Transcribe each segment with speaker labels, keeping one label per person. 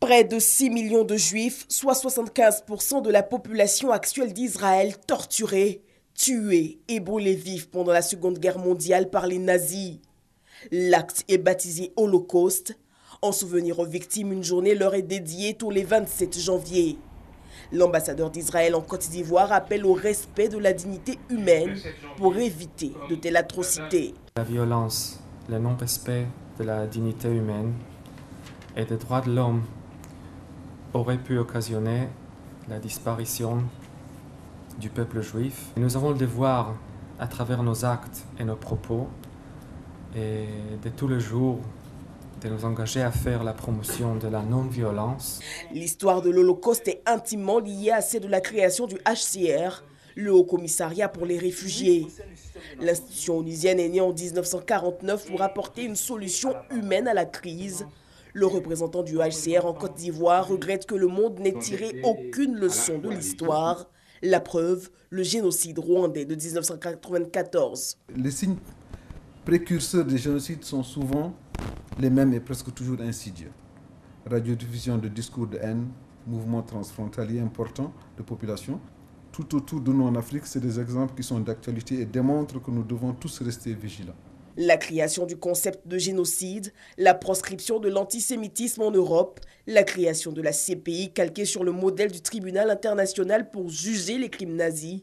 Speaker 1: Près de 6 millions de juifs, soit 75% de la population actuelle d'Israël, torturés, tués et brûlés vifs pendant la Seconde Guerre mondiale par les nazis. L'acte est baptisé Holocauste. En souvenir aux victimes, une journée leur est dédiée tous les 27 janvier. L'ambassadeur d'Israël en Côte d'Ivoire appelle au respect de la dignité humaine pour éviter de telles atrocités.
Speaker 2: La violence, le non-respect de la dignité humaine et des droits de l'homme aurait pu occasionner la disparition du peuple juif. Et nous avons le devoir, à travers nos actes et nos propos, et de tous les jours, de nous engager à faire la promotion de la non-violence.
Speaker 1: L'histoire de l'Holocauste est intimement liée à celle de la création du HCR, le Haut Commissariat pour les réfugiés. L'institution onusienne est née en 1949 pour apporter une solution humaine à la crise. Le représentant du HCR en Côte d'Ivoire regrette que le monde n'ait tiré aucune leçon de l'histoire. La preuve, le génocide rwandais de 1994.
Speaker 3: Les signes précurseurs des génocides sont souvent les mêmes et presque toujours insidieux. Radiodiffusion de discours de haine, mouvements transfrontaliers importants de population. Tout autour de nous en Afrique, c'est des exemples qui sont d'actualité et démontrent que nous devons tous rester vigilants.
Speaker 1: La création du concept de génocide, la proscription de l'antisémitisme en Europe, la création de la CPI calquée sur le modèle du tribunal international pour juger les crimes nazis,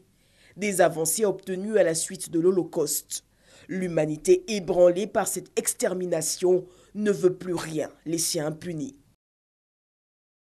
Speaker 1: des avancées obtenues à la suite de l'Holocauste. L'humanité ébranlée par cette extermination ne veut plus rien laisser impuni.